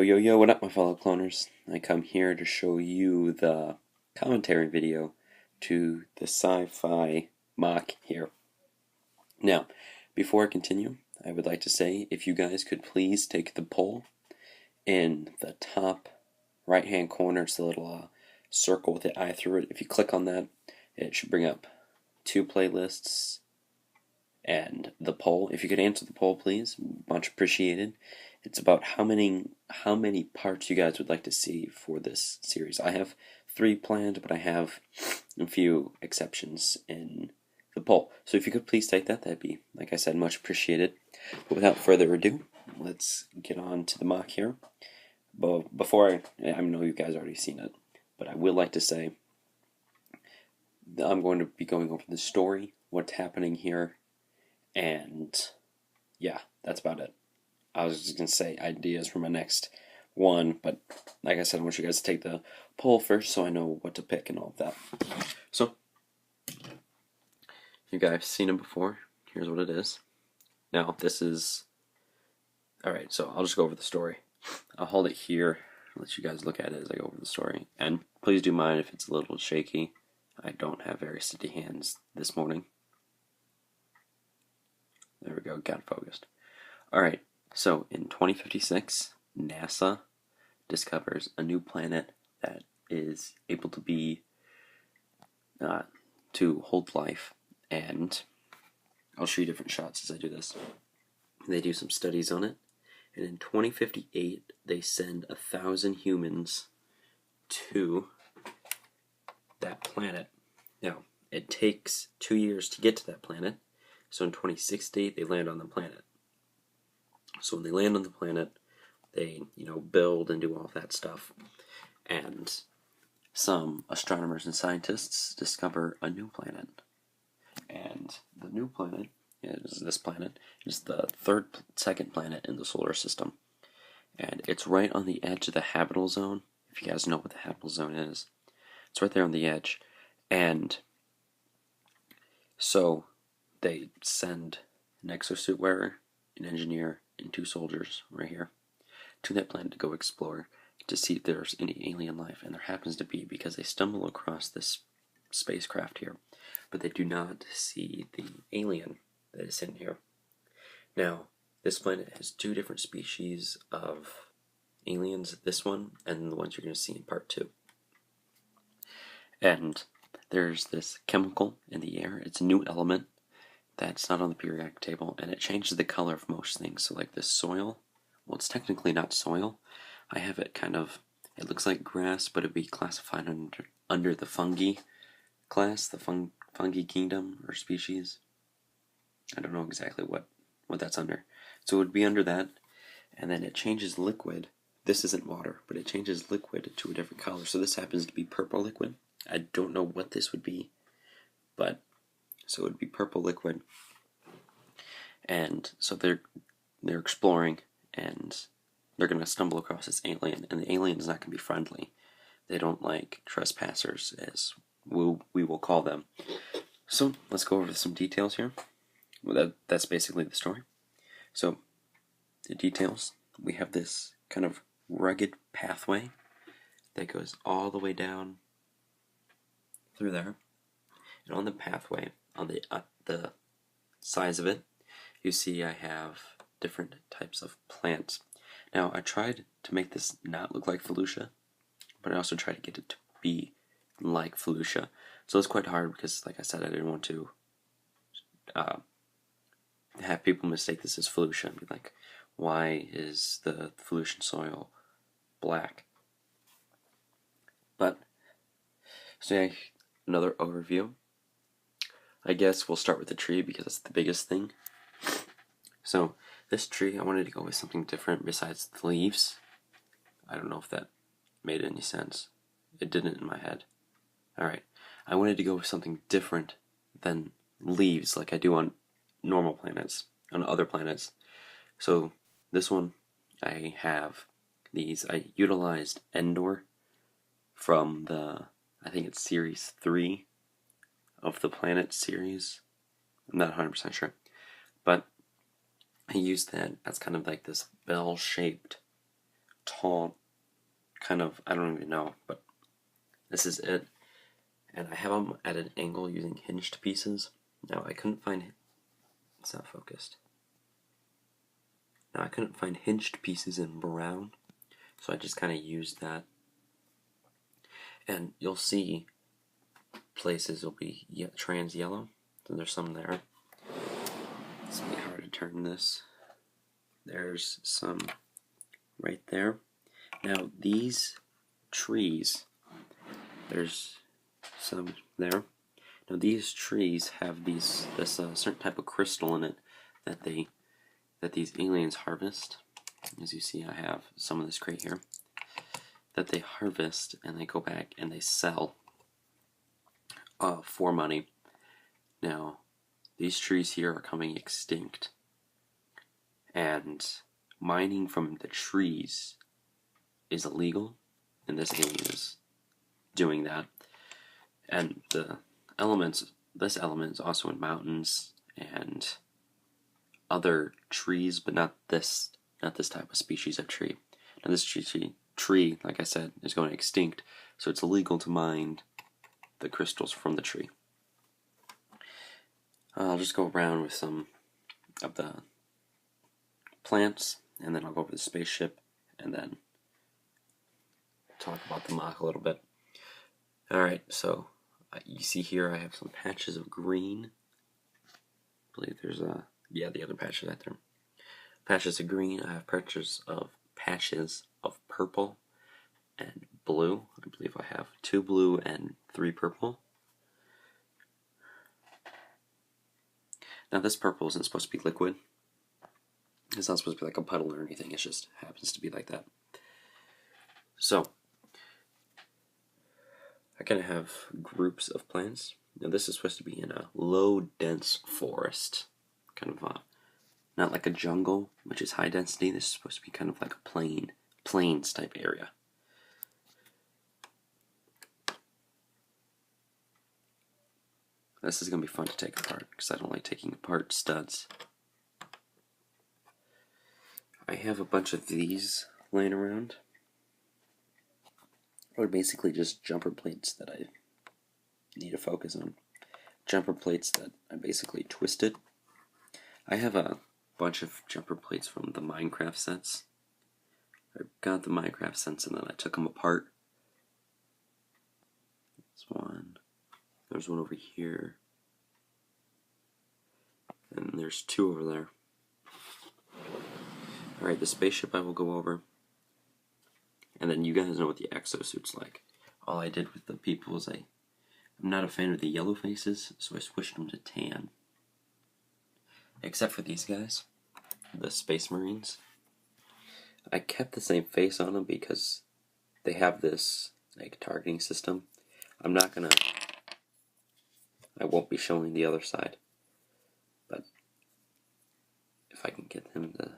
Yo, what up, my fellow cloners? I come here to show you the commentary video to the Sci-Fi MOC here. Now, before I continue, I would like to say if you guys could please take the poll in the top right-hand corner. It's the little circle with the eye through it. If you click on that, it should bring up 2 playlists and the poll. If you could answer the poll, please, much appreciated. It's about how many parts you guys would like to see for this series. I have 3 planned, but I have a few exceptions in the poll. So if you could please take that, that'd be, like I said, much appreciated. But without further ado, let's get on to the MOC here. But before I know you guys already seen it, but I would like to say that I'm going to be going over the story, what's happening here, and yeah, that's about it. I was just going to say ideas for my next one, but like I said, I want you guys to take the poll first so I know what to pick and all of that. So, you guys have seen it before. Here's what it is. Now, this is... Alright, so I'll just go over the story. I'll hold it here, let you guys look at it as I go over the story. And please do mind if it's a little shaky. I don't have very steady hands this morning. There we go, got it focused. Alright. So, in 2056, NASA discovers a new planet that is able to be, to hold life, and I'll show you different shots as I do this. They do some studies on it, and in 2058, they send 1,000 humans to that planet. Now, it takes 2 years to get to that planet, so in 2060, they land on the planet. So when they land on the planet, they, build and do all that stuff. And some astronomers and scientists discover a new planet. And the new planet is this planet. It's the second planet in the solar system. And it's right on the edge of the habitable zone. If you guys know what the habitable zone is. It's right there on the edge. And so they send an exosuit wearer, an engineer, and 2 soldiers right here to that planet to go explore to see if there's any alien life, and there happens to be, because they stumble across this spacecraft here, but they do not see the alien that is in here. Now, this planet has 2 different species of aliens, this one and the ones you're going to see in part 2. And there's this chemical in the air. It's a new element that's not on the periodic table, and it changes the color of most things. So like this soil, well, it's technically not soil. I have it it looks like grass, but it'd be classified under the fungi class, the fungi kingdom or species. I don't know exactly what that's under. So it would be under that, and then it changes liquid. This isn't water, but it changes liquid to a different color. So this happens to be purple liquid. I don't know what this would be, but so it would be purple liquid, and so they're exploring, and they're going to stumble across this alien, and the alien is not going to be friendly. They don't like trespassers, as we will call them. So let's go over some details here. Well, that's basically the story. So the details: we have this kind of rugged pathway that goes all the way down through there, and on the pathway, on the sides of it, you see I have different types of plants. Now, I tried to make this not look like Felucia, but I also tried to get it to be like Felucia. So it's quite hard because, like I said, I didn't want to have people mistake this as Felucia and be like, why is the Felucian soil black? But, so yeah, another overview. I guess we'll start with the tree because it's the biggest thing. So, this tree, I wanted to go with something different besides the leaves. I don't know if that made any sense. It didn't in my head. Alright, I wanted to go with something different than leaves like I do on normal planets, on other planets. So, this one, I have these. I utilized Endor from I think it's Series 3 of the Planet series. I'm not 100% sure. But I used that as kind of like this bell-shaped tall, kind of, I don't even know, but this is it. And I have them at an angle using hinged pieces. Now I couldn't find, it's not focused. Now I couldn't find hinged pieces in brown, so I just kind of used that. And you'll see places will be trans yellow, so there's some there. It's really hard to turn this. There's some right there. Now these trees, there's some there. Now these trees have this certain type of crystal in it that these aliens harvest. As you see, I have some of this crate here that they harvest, and they go back and they sell for money. Now these trees here are coming extinct, and mining from the trees is illegal, and this alien is doing that. And the elements, this element is also in mountains and other trees, but not this type of species of tree. Now this tree, like I said, is going extinct, so it's illegal to mine the crystals from the tree. I'll just go around with some of the plants, and then I'll go over the spaceship, and then talk about the MOC a little bit. Alright, so you see here I have some patches of green. I believe there's the other patches right there. Patches of green. I have patches of purple and blue. I believe I have 2 blue and 3 purple. Now this purple isn't supposed to be liquid. It's not supposed to be like a puddle or anything. It just happens to be like that. So I kind of have groups of plants. Now this is supposed to be in a low dense forest, kind of not like a jungle, which is high density. This is supposed to be kind of like a plains type area. This is going to be fun to take apart, because I don't like taking apart studs. I have a bunch of these laying around. They're basically just jumper plates that I need to focus on. Jumper plates that I basically twisted. I have a bunch of jumper plates from the Minecraft sets. I got the Minecraft sets and then I took them apart. There's one. There's one over here. And there's 2 over there. Alright, the spaceship I will go over. And then you guys know what the exosuit's like. All I did with the people is I'm not a fan of the yellow faces, so I switched them to tan. Except for these guys, the Space Marines. I kept the same face on them because they have this like targeting system. I won't be showing the other side. But if I can get him to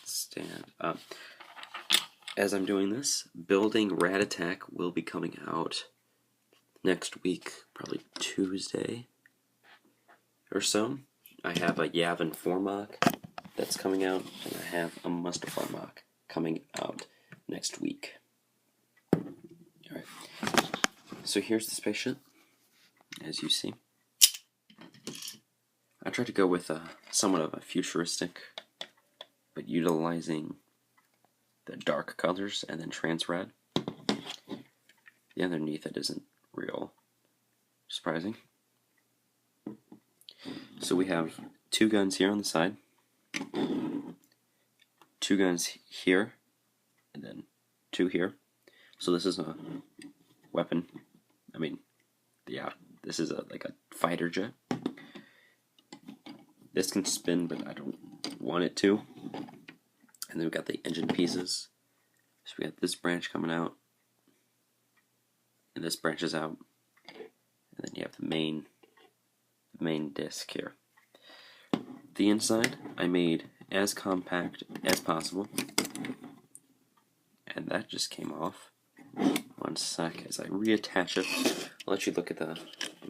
stand up. As I'm doing this, building Rattatak will be coming out next week, probably Tuesday or so. I have a Yavin 4 MOC that's coming out, and I have a Mustafar MOC coming out next week. Alright, so here's the spaceship, as you see. I tried to go with somewhat of a futuristic, but utilizing the dark colors and then trans red. The underneath it isn't real surprising. So we have 2 guns here on the side, 2 guns here, and then 2 here. So this is a weapon. I mean, yeah, this is like a fighter jet. This can spin, but I don't want it to. And then we've got the engine pieces. So we got this branch coming out, and this branches out, and then you have the main disc here. The inside I made as compact as possible, and that just came off. One sec as I reattach it. I'll let you look at the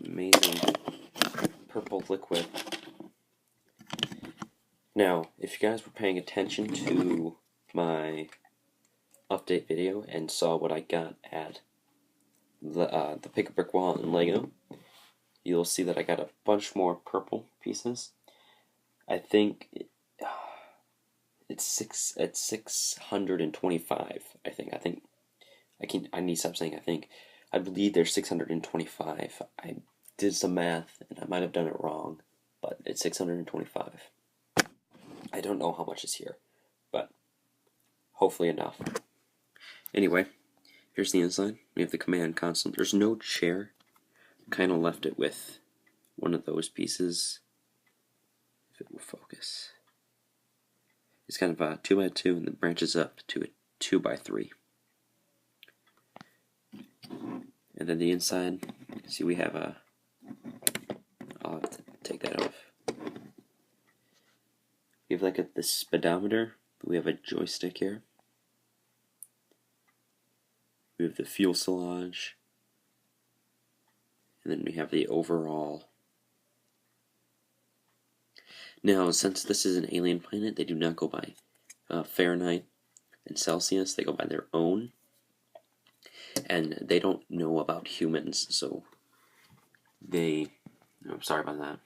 amazing purple liquid. Now, if you guys were paying attention to my update video and saw what I got at the Pick a Brick Wall in Lego, you'll see that I got a bunch more purple pieces. I think it's 625. I need to stop saying I think. I believe there's 625. I did some math and I might have done it wrong, but it's 625. I don't know how much is here, but hopefully enough. Anyway, here's the inside. We have the command console. There's no chair. Kind of left it with one of those pieces. If it will focus. It's kind of a 2x2 and then branches up to a 2x3. And then the inside, see we have a, I'll have to take that off. We have like the speedometer. We have a joystick here. We have the fuselage. And then we have the overall. Now, since this is an alien planet, they do not go by Fahrenheit and Celsius. They go by their own. And they don't know about humans, so I'm sorry about that.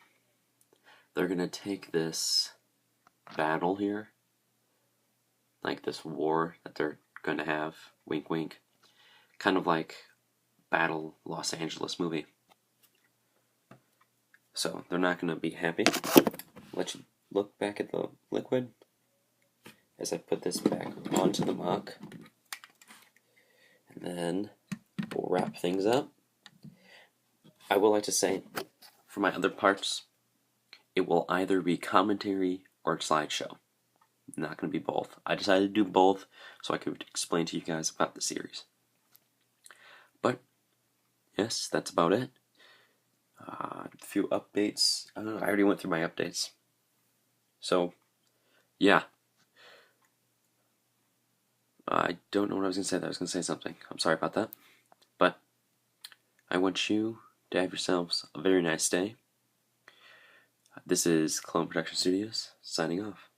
They're going to take this battle here, like this war that they're going to have, wink wink, kind of like Battle Los Angeles movie. So they're not going to be happy. Let you look back at the liquid as I put this back onto the MOC. And then we'll wrap things up. I would like to say, for my other parts, it will either be commentary or slideshow. Not going to be both. I decided to do both so I could explain to you guys about the series. But, yes, that's about it. A few updates. I don't know, I already went through my updates. So, yeah. I don't know what I was going to say. I was going to say something. I'm sorry about that. But I want you to have yourselves a very nice day. This is Clone Production Studios, signing off.